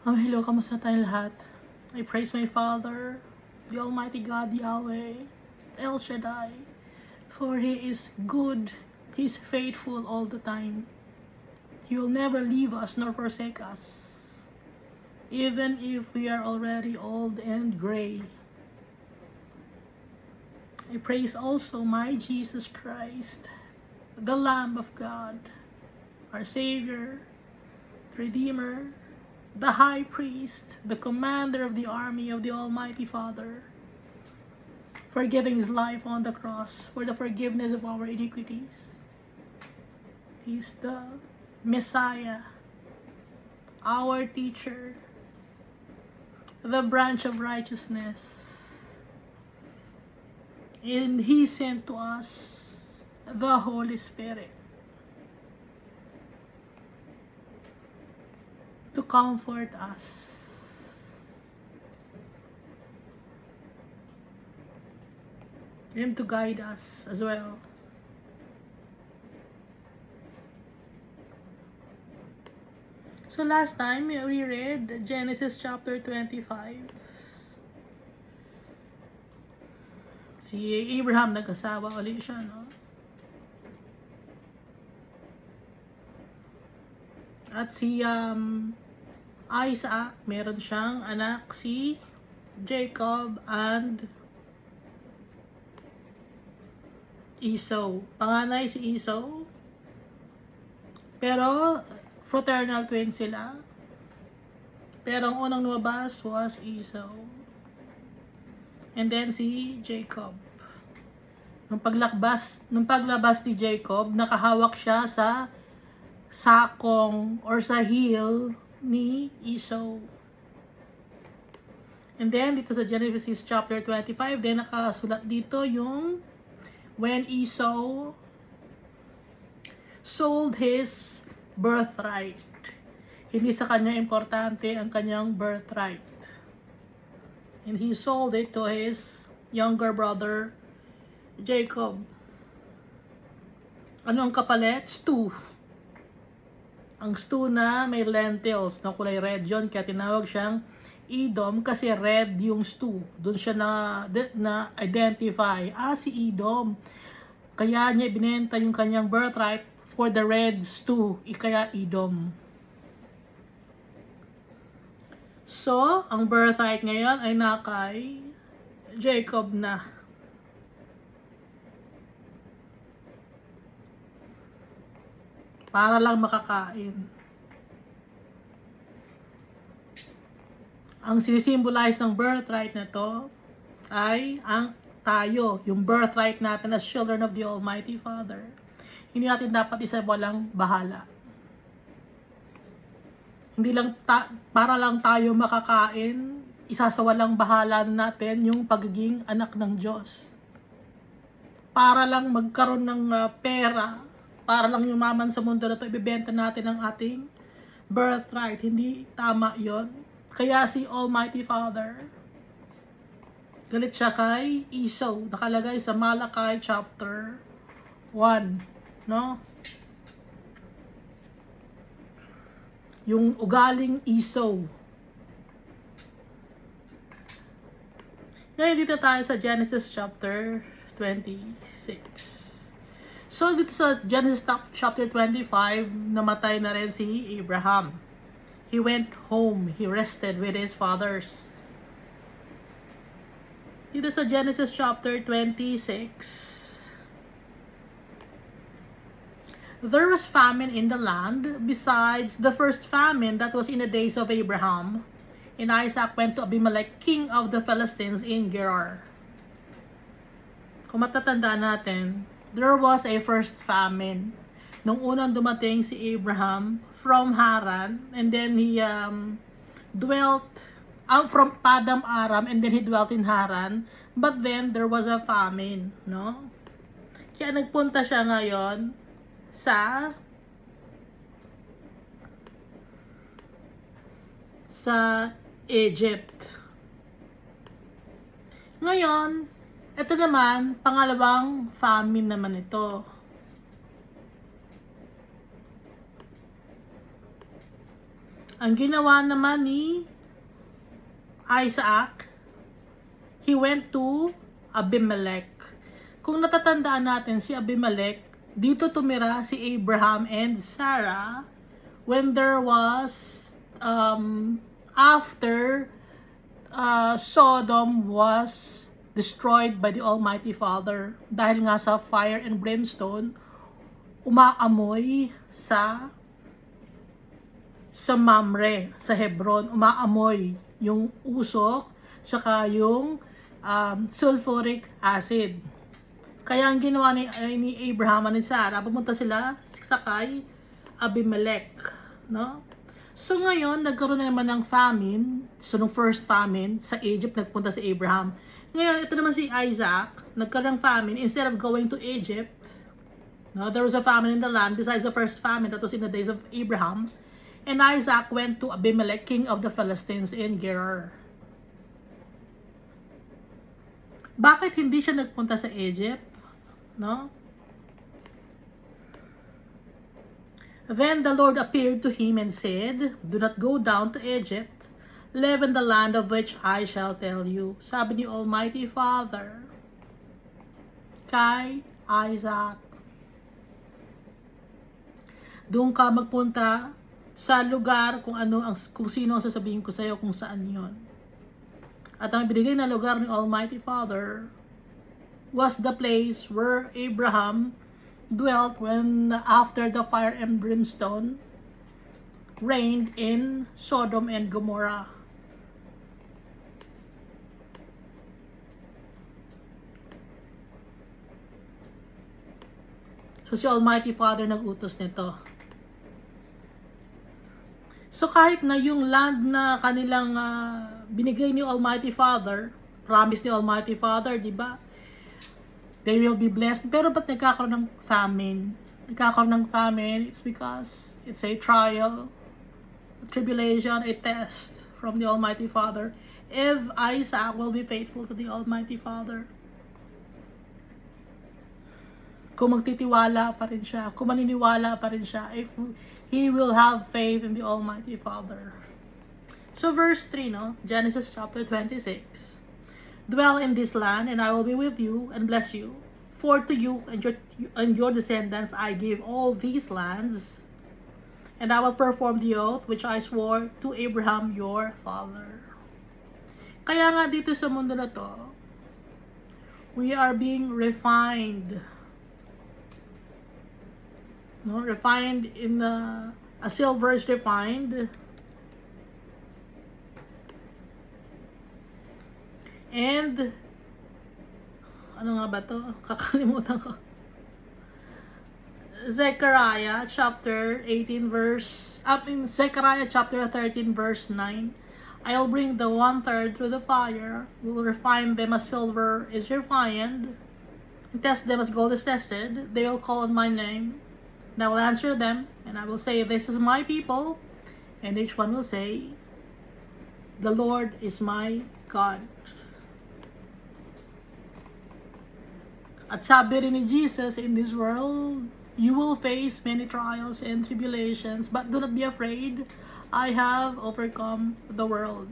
Hello, kamusta tayong lahat? I praise my Father, the Almighty God, Yahweh, El Shaddai, for He is good, He is faithful all the time. He will never leave us nor forsake us, even if we are already old and gray. I praise also my Jesus Christ, the Lamb of God, our Savior, Redeemer, the High Priest, the Commander of the army of the Almighty Father, for giving His life on the cross for the forgiveness of our iniquities. He's the Messiah, our teacher, the branch of righteousness, and He sent to us the Holy Spirit to comfort us and to guide us as well. So last time we read Genesis chapter 25. Si Abraham nag-asawa ulit siya, no? At si Isaac, meron siyang anak si Jacob and Esau. Panganay si Esau. Pero fraternal twin sila. Pero ang unang lumabas was Esau. And then si Jacob. Nung paglabas ni Jacob, nakahawak siya sa sakong or sa heel ni Esau. And then dito sa Genesis chapter 25, then nakasulat dito yung when Esau sold his birthright. Hindi sa kanya importante ang kanyang birthright. And he sold it to his younger brother Jacob. Ano ang kapalit? Stew. Ang stew na may lentils na kulay red yun, kaya tinawag siyang Edom kasi red yung stew. Doon siya na identify, si Edom. Kaya niya binenta yung kanyang birthright for the red stew, kaya Edom. So, ang birthright ngayon ay nakay Jacob na. Para lang makakain. Ang sinisimbolize ng birthright na to ay ang tayo, yung birthright natin as children of the Almighty Father. Hindi natin dapat isa walang bahala. Hindi lang para lang tayo makakain, isa sa walang bahala natin yung pagiging anak ng Diyos. Para lang magkaroon ng pera, para lang yumaman sa mundo na ito, ibibenta natin ang ating birthright. Hindi tama yon. Kaya si Almighty Father, galit siya kay Esau. Nakalagay sa Malachi chapter 1. No? Yung ugaling Esau. Ngayon dito tayo sa Genesis chapter 26. So, dito sa Genesis chapter 25, namatay na rin si Abraham. He went home. He rested with his fathers. Dito sa Genesis chapter 26, there was famine in the land besides the first famine that was in the days of Abraham. And Isaac went to Abimelech, king of the Philistines in Gerar. Kung matatandaan natin, there was a first famine. Nung unang dumating si Abraham from Haran, and then he dwelt from Padam Aram, and then he dwelt in Haran. But then there was a famine, no? Kaya nagpunta siya ngayon sa Egypt. Ngayon, ito naman, pangalawang famine naman ito. Ang ginawa naman ni Isaac, he went to Abimelech. Kung natatandaan natin si Abimelech, dito tumira si Abraham and Sarah when there was after Sodom was destroyed by the Almighty Father. Dahil nga sa fire and brimstone, umaamoy sa Mamre, sa Hebron, umaamoy yung usok, saka yung sulfuric acid. Kaya ang ginawa ni Abraham at ni Sarah, pumunta sila sa kay Abimelech, no? So ngayon, nagkaroon na naman ng famine. So nung first famine, sa Egypt, nagpunta si Abraham. Ngayon, ito naman si Isaac, nagkaroon ng famine. Instead of going to Egypt, no, there was a famine in the land besides the first famine that was in the days of Abraham. And Isaac went to Abimelech, king of the Philistines in Gerar. Bakit hindi siya nagpunta sa Egypt? No? Then the Lord appeared to him and said, "Do not go down to Egypt. Live in the land of which I shall tell you." Sabi ni Almighty Father kay Isaac, doon ka magpunta sa lugar kung sino ang sasabihin ko sa iyo kung saan yon. At ang binigay na lugar ni Almighty Father was the place where Abraham dwelt when after the fire and brimstone reigned in Sodom and Gomorrah. So si Almighty Father nag-utos nito. So kahit na yung land na kanilang binigay ni Almighty Father, promise ni Almighty Father, di ba? They will be blessed. Pero ba't nagkakaroon ng famine? Nagkakaroon ng famine, it's because it's a trial, a tribulation, a test from the Almighty Father. If Isaac will be faithful to the Almighty Father. Kung magtitiwala pa rin siya, kung maniniwala pa rin siya, if he will have faith in the Almighty Father. So verse 3, no? Genesis chapter 26. Dwell in this land, and I will be with you and bless you. For to you and your descendants I give all these lands, and I will perform the oath which I swore to Abraham your father. Kaya nga dito sa mundo na to, we are being refined. No, refined in a silver is refined, and ano nga ba to? Kakalimutan ko. Zechariah chapter 18 verse Zechariah chapter 13 verse 9. I'll bring the 1/3 through the fire, will refine them as silver is refined, and test them as gold is tested. They will call on my name, and I will answer them, and I will say, "This is my people," and each one will say, "The Lord is my God." At sabi rin ni Jesus, in this world, you will face many trials and tribulations, but do not be afraid. I have overcome the world.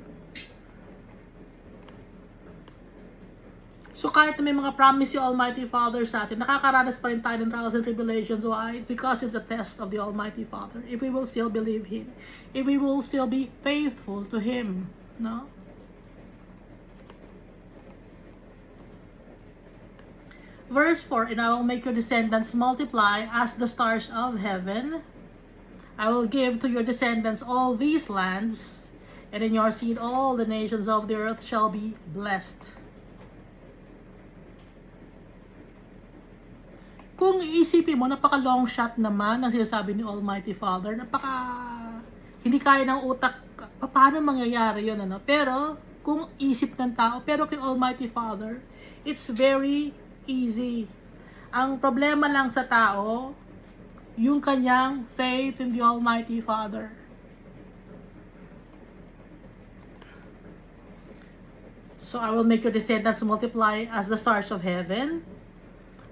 So kahit na may mga promise si Almighty Father sa atin, nakakaranas pa rin tayo ng trials and tribulations. Why? It's because it's a test of the Almighty Father. If we will still believe Him. If we will still be faithful to Him. No? Verse 4, "And I will make your descendants multiply as the stars of heaven. I will give to your descendants all these lands, and in your seed all the nations of the earth shall be blessed." Kung iisipin mo, napaka-long shot naman ang sinasabi ni Almighty Father. Hindi kaya ng utak, paano mangyayari yun, ano? Pero, kung isip ng tao, pero kay Almighty Father, it's very easy. Ang problema lang sa tao, yung kanyang faith in the Almighty Father. So, I will make your descendants multiply as the stars of heaven.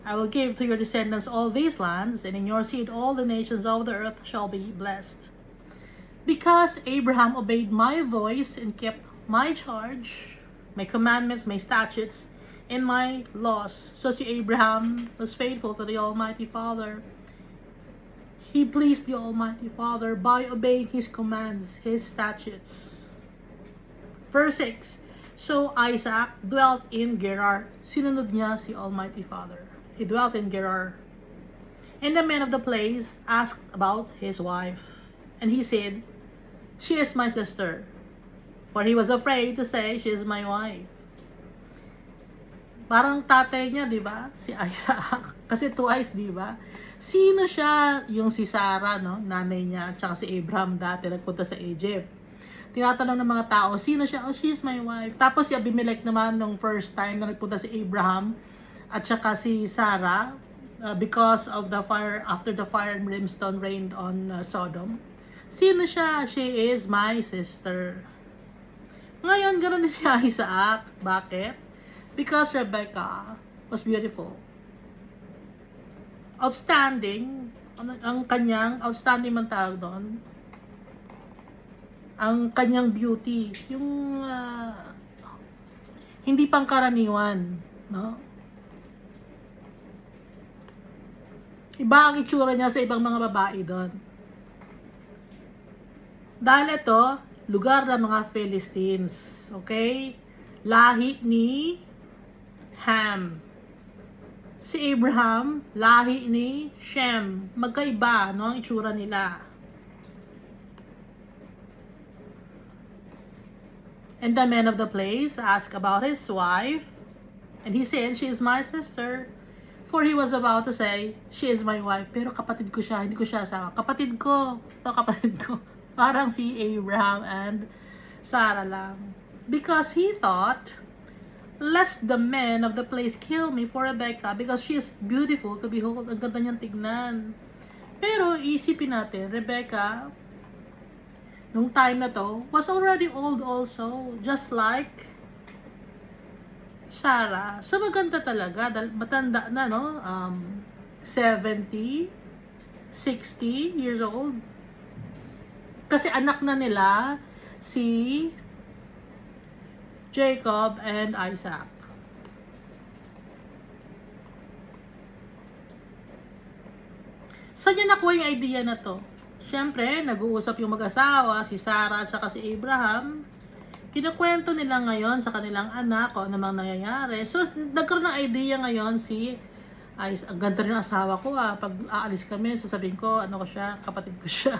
I will give to your descendants all these lands, and in your seed all the nations of the earth shall be blessed. Because Abraham obeyed my voice and kept my charge, my commandments, my statutes, and my laws. So si Abraham was faithful to the Almighty Father. He pleased the Almighty Father by obeying His commands, His statutes. Verse 6, so Isaac dwelt in Gerar. Sinunod niya si Almighty Father. He dwelt in Gerar. And the men of the place asked about his wife. And he said, she is my sister. For he was afraid to say, she is my wife. Parang tatay niya, di ba? Si Isaac. Kasi twice, di ba? Sino siya? Yung si Sarah, no? Nanay niya, at saka si Abraham dati nagpunta sa Egypt. Tinatanong ng mga tao, sino siya? Oh, she's my wife. Tapos si Abimelech naman nung first time na nagpunta si Abraham at saka si Sarah, because of the fire, after the fire and brimstone rained on Sodom. Sino siya? She is my sister. Ngayon, ganoon din si Isaac. Bakit? Because Rebecca was beautiful. Outstanding. Ang kanyang, outstanding man tawag doon. Ang kanyang beauty. Yung hindi pangkaraniwan. No? Iba ang itsura niya sa ibang mga babae doon. Dahil ito, lugar ng mga Philistines. Okay? Lahi ni Ham. Si Abraham, lahi ni Shem. Magkaiba, no? Ang itsura nila. And the men of the place asked about his wife. And he said, she is my sister. For he was about to say, she is my wife. Pero kapatid ko siya, hindi ko siya asawa. Kapatid ko. Ito kapatid ko. Parang si Abraham and Sarah lang. Because he thought, lest the men of the place kill me for Rebecca because she is beautiful to behold. Ang ganda niyang tignan. Pero isipin natin, Rebecca, nung time na to, was already old also. Just like Sarah. So maganda talaga. Matanda na, no? 70, 60 years old. Kasi anak na nila si Jacob and Isaac. Saan niya nakuha yung idea na to? Siyempre, nag-uusap yung mag-asawa, si Sarah at saka si Abraham. Kinukwento nila ngayon sa kanilang anak kung ano mang nangyayari. So, nagkaroon ng idea ngayon si Isaac. Ang ganda rin ang asawa ko pag aalis kami, sasabihin ko, ano ko siya, kapatid ko siya.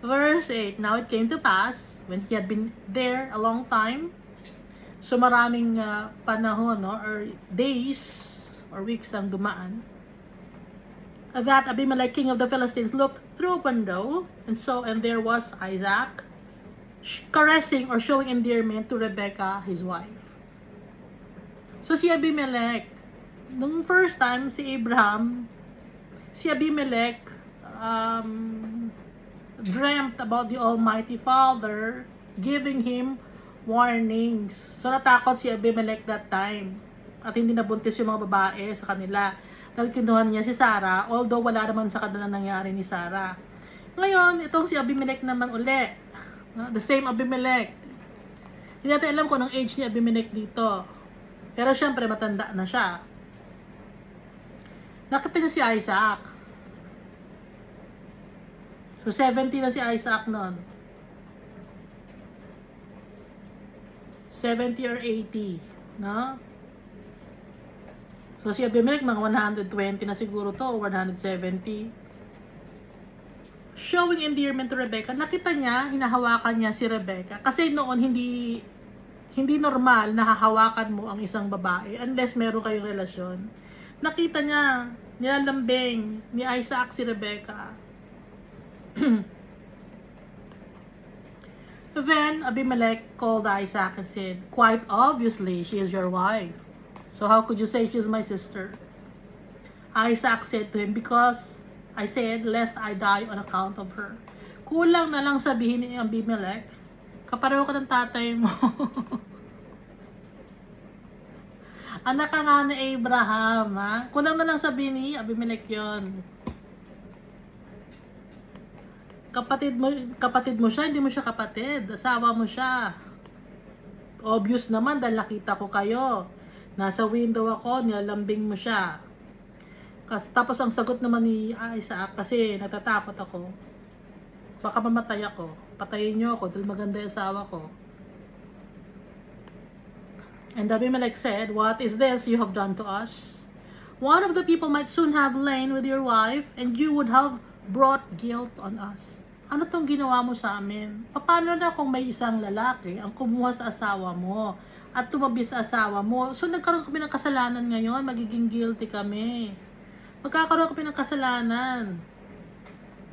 Verse 8, now it came to pass, when he had been there a long time, so maraming panahon, no, or days, or weeks ang dumaan, that Abimelech, king of the Philistines, looked through a window, and there was Isaac, caressing or showing endearment to Rebecca, his wife. So si Abimelech, nung first time, si Abimelech, dreamt about the Almighty Father giving him warnings. So natakot si Abimelech that time. At hindi nabuntis yung mga babae sa kanila. Dahil kinuha niya si Sarah, although wala naman sa kanila nangyari ni Sarah. Ngayon, itong si Abimelech naman uli. The same Abimelech. Hindi natin alam kung anong age ni Abimelech dito. Pero syempre, matanda na siya. Nakita niya si Isaac. So, 70 na si Isaac noon. 70 or 80. No? So, si Abimelech, mga 120 na siguro to, 170. Showing endearment to Rebecca. Nakita niya, hinahawakan niya si Rebecca. Kasi noon, hindi normal na hahawakan mo ang isang babae unless meron kayong relasyon. Nakita niya, nilalambing ni Isaac si Rebecca. Then Abimelech called Isaac and said, quite obviously, she is your wife. So how could you say she is my sister? Isaac said to him, because I said, lest I die on account of her. Kulang na lang sabihin ni Abimelech, kapareho ka ng tatay mo. Anak ka nga ni Abraham, ha? Kulang na lang sabihin ni Abimelech yun. Kapatid mo siya, hindi mo siya kapatid. Asawa mo siya. Obvious naman dahil nakita ko kayo. Nasa window ako, nilalambing mo siya. Tapos ang sagot naman ni Isaac, kasi natatakot ako. Baka mamatay ako. Patayin niyo ako dahil maganda yung asawa ko. And Abimelech said, "What is this you have done to us? One of the people might soon have lain with your wife, and you would have brought guilt on us." Ano tong ginawa mo sa amin? Paano na kung may isang lalaki ang kumuha sa asawa mo at tumabi sa asawa mo? So nagkaroon kami ng kasalanan ngayon, magiging guilty kami. Magkakaroon kami ng kasalanan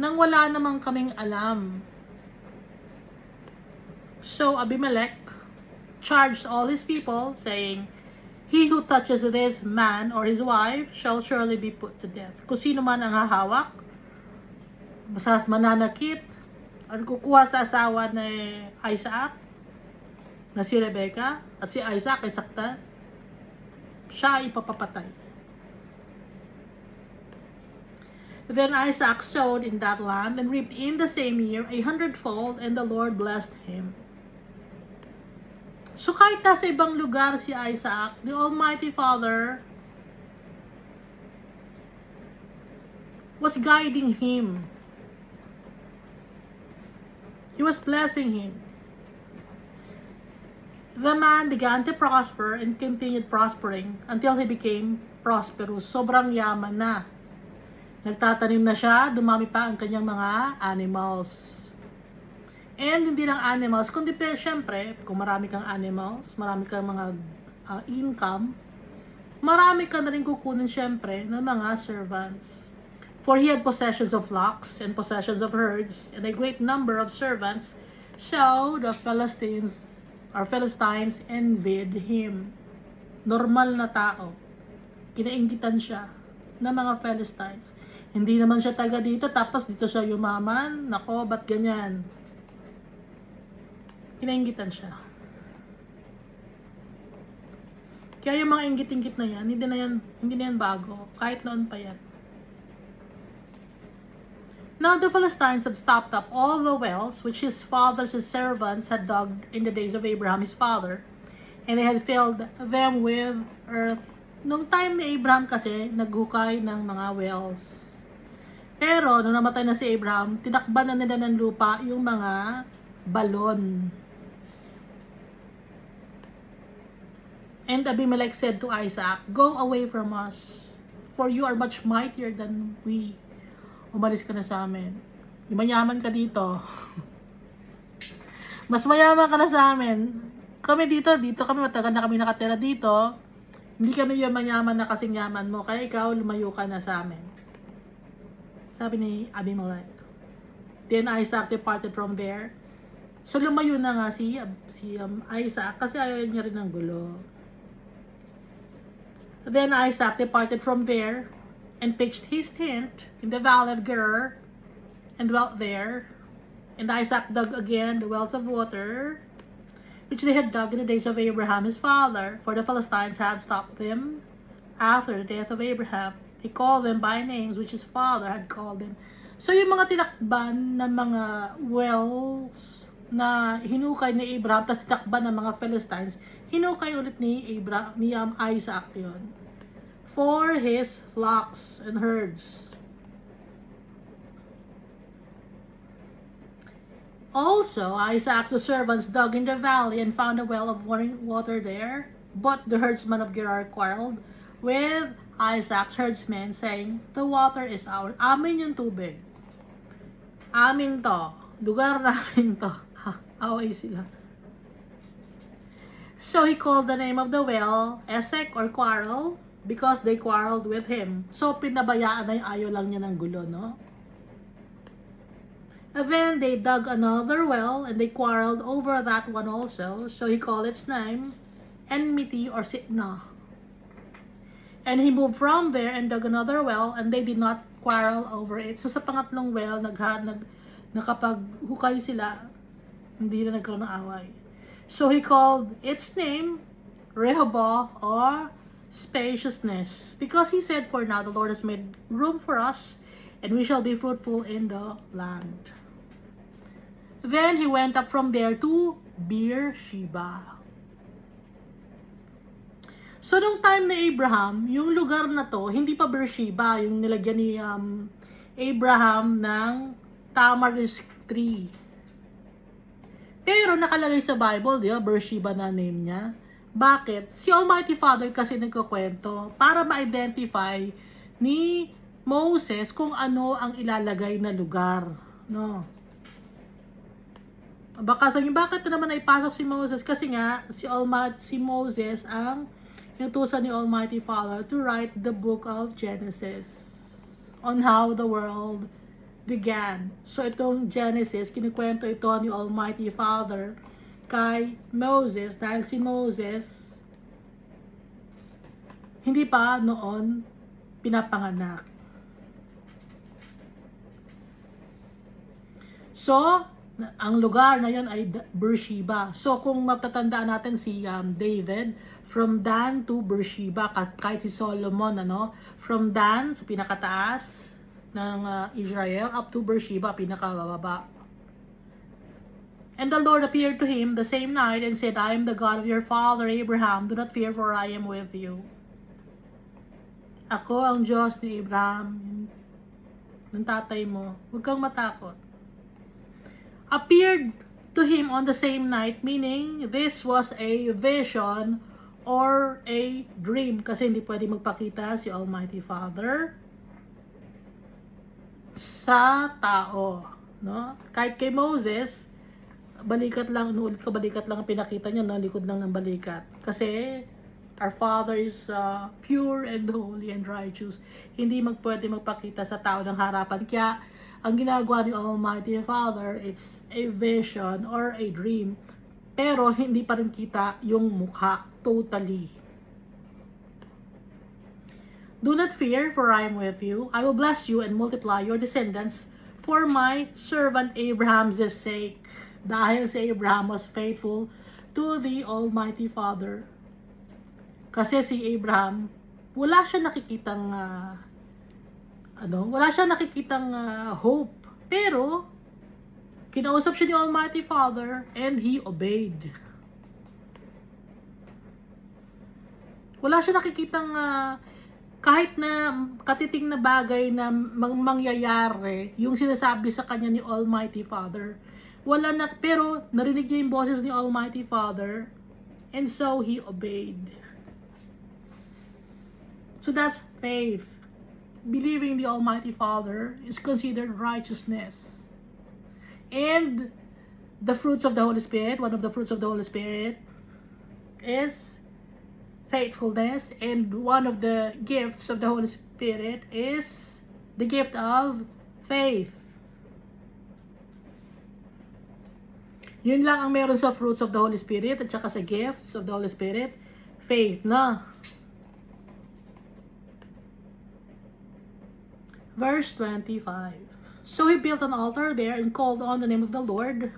nang wala namang kaming alam. So Abimelech charged all his people, saying, "He who touches this man or his wife shall surely be put to death." Kung sino man ang hahawak, masas mananakit, at kukuha sa asawa ni Isaac, na si Rebecca, at si Isaac ay saktan, siya ay ipapapatay. Then Isaac sowed in that land and reaped in the same year 100-fold, and the Lord blessed him. So kahit nasa ibang lugar si Isaac, the Almighty Father was guiding him. He was blessing him. The man began to prosper and continued prospering until he became prosperous. Sobrang yaman na. Nagtatanim na siya, dumami pa ang kanyang mga animals. And hindi lang animals, kundi syempre, kung marami kang animals, marami kang mga income, marami ka na rin kukunin syempre ng mga servants. For he had possessions of flocks and possessions of herds and a great number of servants. So the Philistines envied him. Normal na tao. Kinainggitan siya ng mga Philistines. Hindi naman siya taga dito, tapos dito siya yumaman. Nako, ba't ganyan? Kinainggitan siya. Kaya yung mga inggit-inggit na yan, hindi na yan bago. Kahit noon pa yan. Now the Philistines had stopped up all the wells which his father's servants had dug in the days of Abraham his father, and they had filled them with earth. Nung time ni Abraham kasi, naghukay ng mga wells. Pero nung namatay na si Abraham, tinakban na nila ng lupa yung mga balon. And Abimelech said to Isaac, "Go away from us, for you are much mightier than we." Umalis ka na sa amin. Mayaman ka dito. Mas mayaman ka na sa amin. Kami dito kami matagal na kami nakatira dito. Hindi kami yung mayaman na kasing yaman mo, kaya ikaw lumayo ka na sa amin. Sabi ni Abimelech. Then Isaac departed from there. So lumayo na nga si Isaac kasi ayaw niya rin ng gulo. Then Isaac departed from there and pitched his tent in the valley of Gerar, and dwelt there. And Isaac dug again the wells of water, which they had dug in the days of Abraham his father, for the Philistines had stopped them after the death of Abraham. He called them by names which his father had called them. So yung mga tinakban na mga wells na hinukay ni Abraham, tapos tinakban ng mga Philistines, hinukay ulit ni Isaac yun, for his flocks and herds. Also, Isaac's servants dug in the valley and found a well of water there. But the herdsmen of Gerar quarreled with Isaac's herdsmen, saying, "The water is ours." Amin yung tubig. Amin to. Lugar namin to. Away sila. So he called the name of the well Esek, or quarrel, because they quarreled with him. So pinabayaan na yung ayaw lang niya ng gulo, no? And then they dug another well, and they quarreled over that one also. So he called its name Enmity, or Sitnah. And he moved from there and dug another well, and they did not quarrel over it. So sa pangatlong well, nakapaghukay sila, hindi na nagkaroon ng away. So he called its name Rehoboth, or spaciousness, because he said, "For now the Lord has made room for us, and we shall be fruitful in the land." Then he went up from there to Beersheba. So, nung time ni Abraham, yung lugar na to, hindi pa Beersheba, yung nilagyan ni Abraham ng tamarisk tree. Pero nakalagay sa Bible, di ba, Beersheba na name niya. Bakit? Si Almighty Father kasi nagkukwento para ma-identify ni Moses kung ano ang ilalagay na lugar. No? Baka sabihin, bakit na naman naipasok si Moses? Kasi nga, si Moses ang inutusan ni Almighty Father to write the book of Genesis on how the world began. So itong Genesis, kinikwento ito ni Almighty Father kay Moses dahil si Moses hindi pa noon pinapanganak. So, ang lugar na yon ay Beersheba. So, kung matatandaan natin si David, from Dan to Beersheba, kahit si Solomon, from Dan, sa pinakataas ng Israel, up to Beersheba, pinakababa. And the Lord appeared to him the same night and said, I am the God of your father Abraham. Do not fear, for I am with you. Ako ang Diyos ni Abraham, ng tatay mo. Huwag kang matakot. Appeared to him on the same night, meaning this was a vision or a dream. Kasi hindi pwede magpakita si Almighty Father sa tao. No? Kahit kay Moses, balikat lang, balikat lang ang pinakita niya, no? Likod lang ng balikat. Kasi our Father is pure and holy and righteous. Hindi pwede magpakita sa tao ng harapan. Kaya, ang ginagawa ni Almighty Father, it's a vision or a dream. Pero, hindi pa rin kita yung mukha totally. Do not fear, for I am with you. I will bless you and multiply your descendants for my servant Abraham's sake. Dahil si Abraham was faithful to the Almighty Father. Kasi si Abraham, wala siya nakikitang hope. Pero kinausap siya ni Almighty Father and he obeyed. Wala siya nakikitang kahit na katiting na bagay na mangyayari, yung sinasabi sa kanya ni Almighty Father. Wala na, pero narinig niya yung boses ni Almighty Father and so he obeyed. So that's faith. Believing the Almighty Father is considered righteousness. And the fruits of the Holy Spirit, one of the fruits of the Holy Spirit is faithfulness, and one of the gifts of the Holy Spirit is the gift of faith. Yun lang ang meron sa fruits of the Holy Spirit at saka sa gifts of the Holy Spirit, faith na. Verse 25. So he built an altar there and called on the name of the Lord.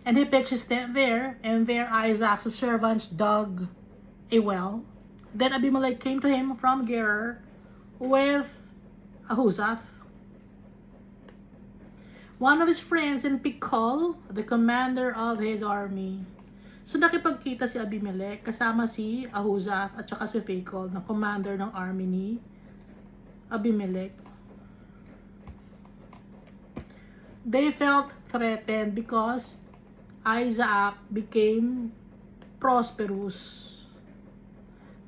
And he pitched his tent there, and there Isaac's servants dug a well. Then Abimelech came to him from Gerar with Ahuzzath, one of his friends, and Pichol, the commander of his army. So nakipagkita si Abimelech kasama si Ahuzzath at saka si Pichol, na commander ng army ni Abimelech. They felt threatened because Isaac became prosperous.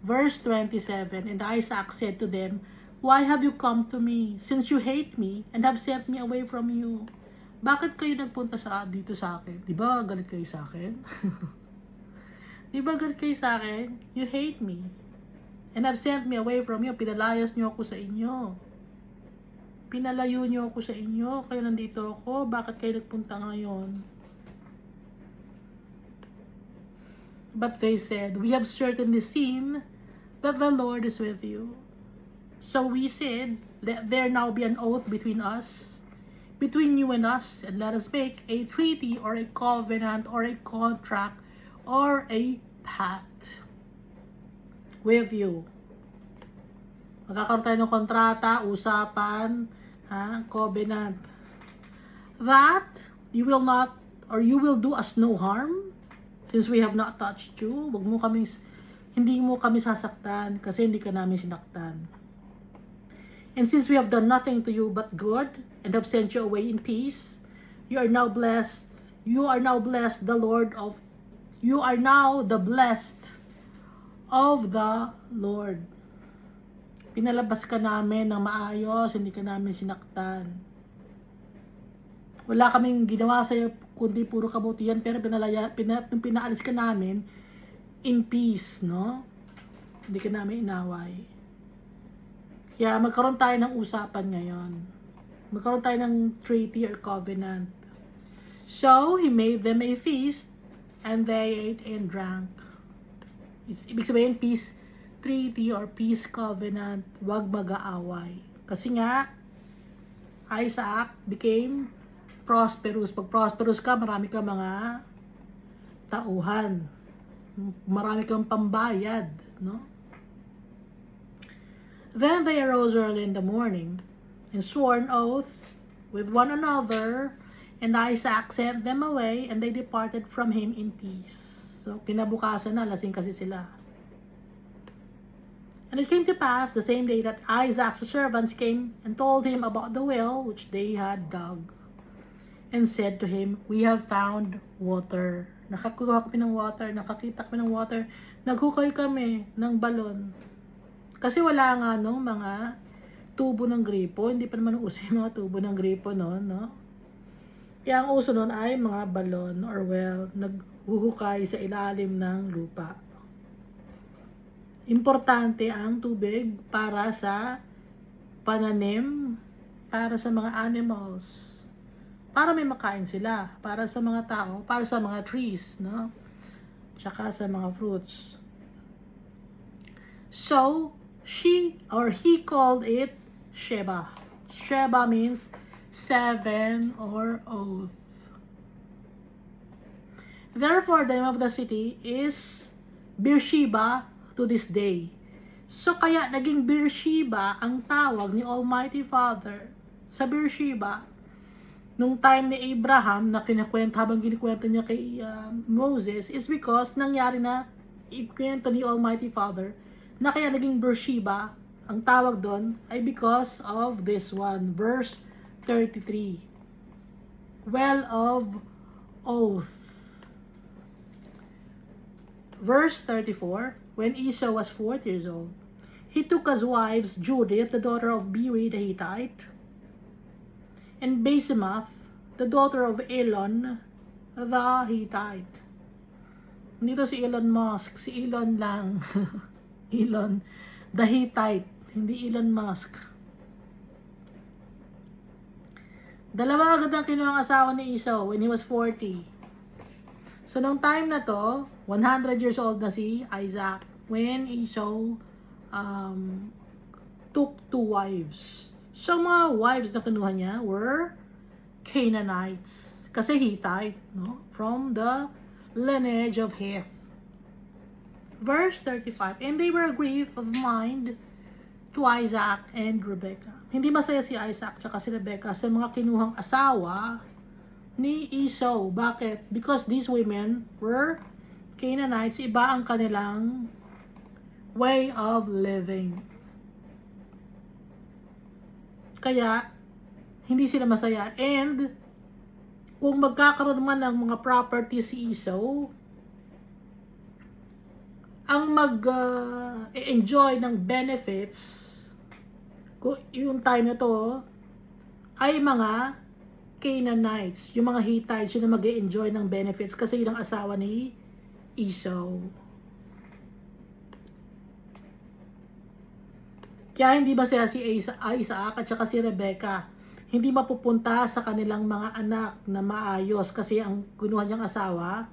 Verse 27, and Isaac said to them, why have you come to me, since you hate me and have sent me away from you? Bakit kayo nagpunta dito sa akin? Di ba galit kayo sa akin? Di ba galit kayo sa akin? You hate me and have sent me away from you. Pinalayas niyo ako sa inyo. Pinalayo niyo ako sa inyo. Kaya nandito ako. Bakit kayo nagpunta ngayon? But they said, we have certainly seen that the Lord is with you. So we said, let there now be an oath between us, between you and us, and let us make a treaty or a covenant or a contract or a pact with you. Magkakaroon tayo ng kontrata, usapan, covenant. That you will not, or you will do us no harm, since we have not touched you. Hindi mo kami sasaktan, kasi hindi ka namin sinaktan. And since we have done nothing to you but good, and have sent you away in peace, you are now blessed. You are now blessed, you are now the blessed of the Lord. Pinalabas ka namin ng maayos, hindi ka namin sinaktan. Wala kaming ginawa sa'yo, kundi puro kabutihan, pero pinaalis ka namin in peace, no? Hindi ka namin inaway. Kaya magkaroon tayo ng usapan ngayon. Magkaroon tayo ng treaty or covenant. So, he made them a feast, and they ate and drank. Ibig sabihin, peace treaty or peace covenant, wag mag-aaway. Kasi nga, Isaac became prosperous. Pag prosperous ka, marami ka mga tauhan. Marami kang pambayad, no? Then they arose early in the morning and swore an oath with one another, and Isaac sent them away, and they departed from him in peace. So, kinabukasan na, lasing kasi sila. And it came to pass the same day that Isaac's servants came and told him about the well which they had dug, and said to him, we have found water. Nakakuha kami ng water, nakakita kami ng water, naghukay kami ng balon. Kasi wala nga mga tubo ng gripo, hindi pa naman uso yung mga tubo ng gripo noon, no? Kaya ang uso noon ay mga balon or well, naghuhukay sa ilalim ng lupa. Importante ang tubig para sa pananim, para sa mga animals, para may makain sila, para sa mga tao, para sa mga trees, no? Tsaka sa mga fruits. So, he called it Sheba. Sheba means 7 or oath. Therefore, the name of the city is Beersheba to this day. So, kaya naging Beersheba ang tawag ni Almighty Father sa Beersheba nung time ni Abraham na habang kinikwento niya kay Moses, is because nangyari na ikwento ni Almighty Father na kaya naging Beersheba, ang tawag doon ay because of this one, verse 33. Well of oath. Verse 34, when Esau was 40 years old, he took as wives Judith, the daughter of Beeri the Hittite, and Basemath, the daughter of Elon the Hittite. Hindi to si Elon Musk, si Elon lang. Elon the Hittite, hindi Elon Musk. Dalawa agad ang kinuha ang asawa ni Esau when he was 40. So, nung time na to, 100 years old na si Isaac when Esau took 2 wives. So, mga wives na kinuha niya were Canaanites. Kasi Hittite, no? From the lineage of Heth. Verse 35, and they were grief of mind to Isaac and Rebekah. Hindi masaya si Isaac at si Rebekah sa mga kinuhang asawa ni Esau. Bakit? Because these women were Canaanites. Iba ang kanilang way of living. Kaya, hindi sila masaya. And, kung magkakaroon man ng mga property si Esau, ang mag-enjoy ng benefits, yung time na to, ay mga Canaanites, yung mga Hittites, yun na mag-enjoy ng benefits kasi yun ang asawa ni Esau. Kaya hindi ba sila si Isaac at saka si Rebekah hindi mapupunta sa kanilang mga anak na maayos kasi ang kinuha niyang asawa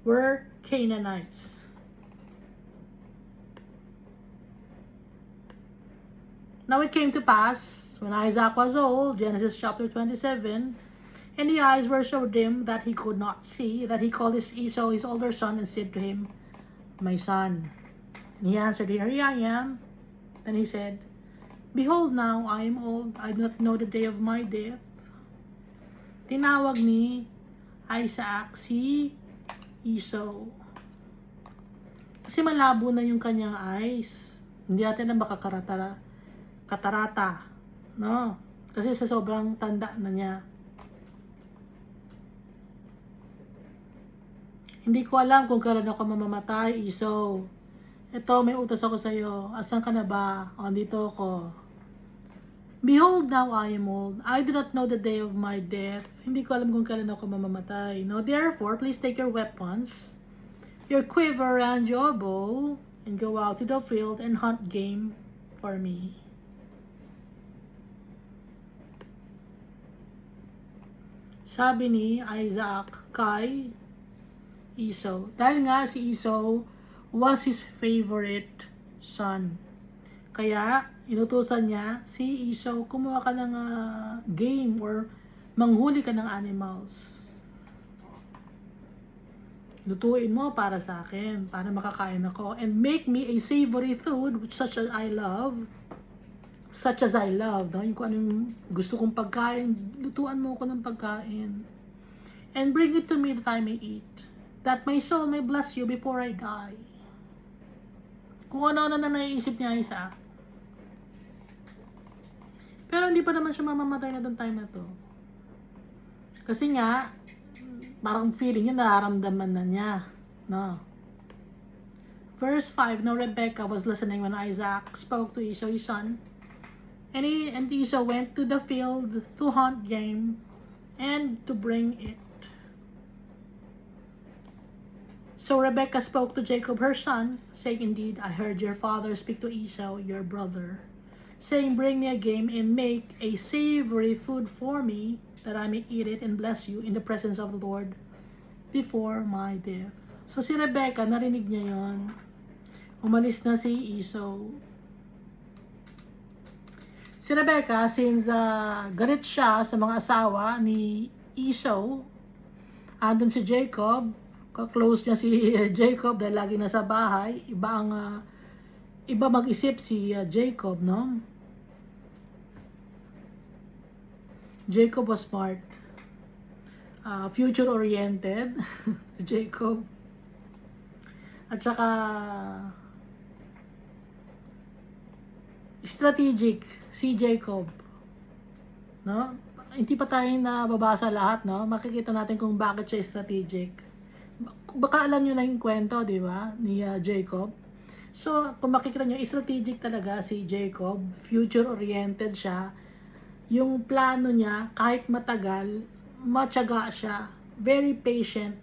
were Canaanites. Now it came to pass, when Isaac was old, Genesis chapter 27, and the eyes were so dim that he could not see, that he called Esau his older son and said to him, my son. And he answered, here I am. Then he said, behold, now I am old, I do not know the day of my death. tinawag ni Isaac si Esau. Kasi malabo na yung kanyang eyes. Hindi natin na katarata. No? Kasi sa sobrang tanda na niya. Hindi ko alam kung kailan ako mamamatay, Esau. Ito, may utos ako sa iyo. Asan ka na ba? O, dito ako. Behold, now I am old. I do not know the day of my death. Hindi ko alam kung kailan ako mamamatay. No, therefore, please take your weapons, your quiver and your bow, and go out to the field and hunt game for me. Sabi ni Isaac kay Esau. Dahil nga si Esau was his favorite son. Kaya, inutusan niya si Esau, kumuha ka ng game or manghuli ka ng animals. Lutuin mo para sa akin, para makakain ako. And make me a savory food, such as I love. Such as I love. No? Yung kung anong gusto kong pagkain, lutuan mo ko ng pagkain. And bring it to me that I may eat. That my soul may bless you before I die. Kung ano-ano na naiisip niya Isaac. Pero hindi pa naman siya mamamatay na doon time na to. Kasi nga, parang feeling niya, nararamdaman na niya. No? Verse 5, Now Rebekah was listening when Isaac spoke to Esau his son. And Esau went to the field to hunt game and to bring it. So Rebekah spoke to Jacob her son, saying, Indeed, I heard your father speak to Esau, your brother, saying, Bring me a game and make a savory food for me, that I may eat it and bless you in the presence of the Lord before my death. So si Rebekah, narinig niya yon. Umalis na si Esau. Si Rebekah, since galit siya sa mga asawa ni Esau, andun si Jacob, ka-close niya si Jacob dahil lagi nasa bahay. Iba mag-isip si Jacob, no? Jacob was smart. Future-oriented. Jacob. At saka strategic si Jacob. No? Hindi pa tayo nababasa lahat, no? Makikita natin kung bakit siya strategic. Baka alam nyo na yung kwento, di ba? Ni Jacob. So, kung makikita nyo, strategic talaga si Jacob. Future-oriented siya. Yung plano niya, kahit matagal, matyaga siya. Very patient.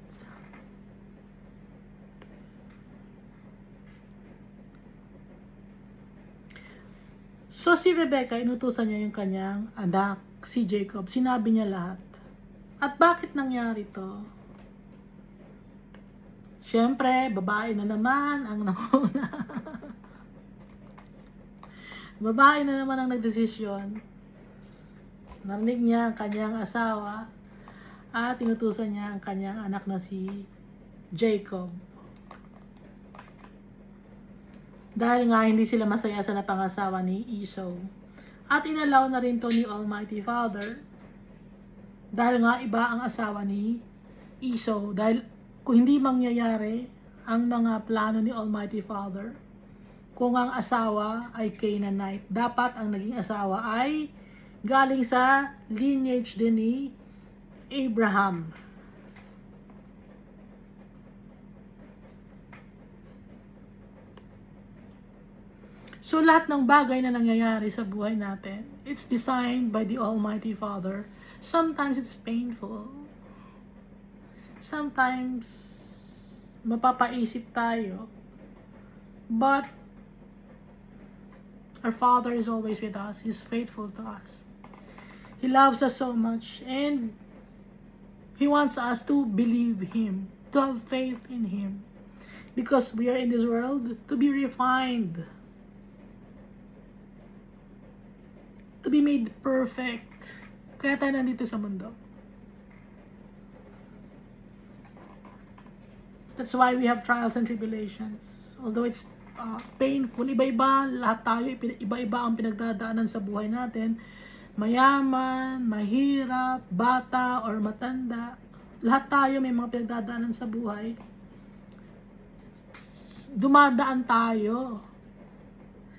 So, si Rebekah, inutusan niya yung kanyang anak, si Jacob. Sinabi niya lahat. At bakit nangyari to? Siyempre, babae na naman ang nauna. Babae na naman ang nagdesisyon. Narinig niya ang kanyang asawa at inutusan niya ang kanyang anak na si Jacob. Dahil nga hindi sila masaya sa napangasawa ni Esau. At inalaw na rin to ni Almighty Father. Dahil nga iba ang asawa ni Esau. Dahil kung hindi mangyayari ang mga plano ni Almighty Father, kung ang asawa ay Canaanite, dapat ang naging asawa ay galing sa lineage din ni Abraham. So lahat ng bagay na nangyayari sa buhay natin, it's designed by the Almighty Father. Sometimes it's painful. Sometimes mapapaisip tayo. But our Father is always with us. He's faithful to us. He loves us so much, and He wants us to believe Him, to have faith in Him. Because we are in this world to be refined, to be made perfect. Kaya tayo nandito sa mundo. That's why we have trials and tribulations. Although it's painful, iba-iba, lahat tayo, iba-iba ang pinagdadaanan sa buhay natin. Mayaman, mahirap, bata, or matanda. Lahat tayo may mga pinagdadaanan sa buhay. Dumadaan tayo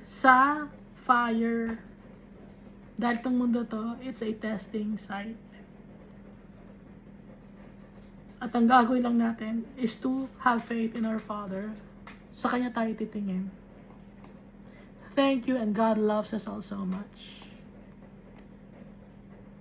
sa fire. Dahil itong mundo to, it's a testing site. At ang gagawin lang natin is to have faith in our Father. Sa Kanya tayo titingin. Thank you, and God loves us all so much.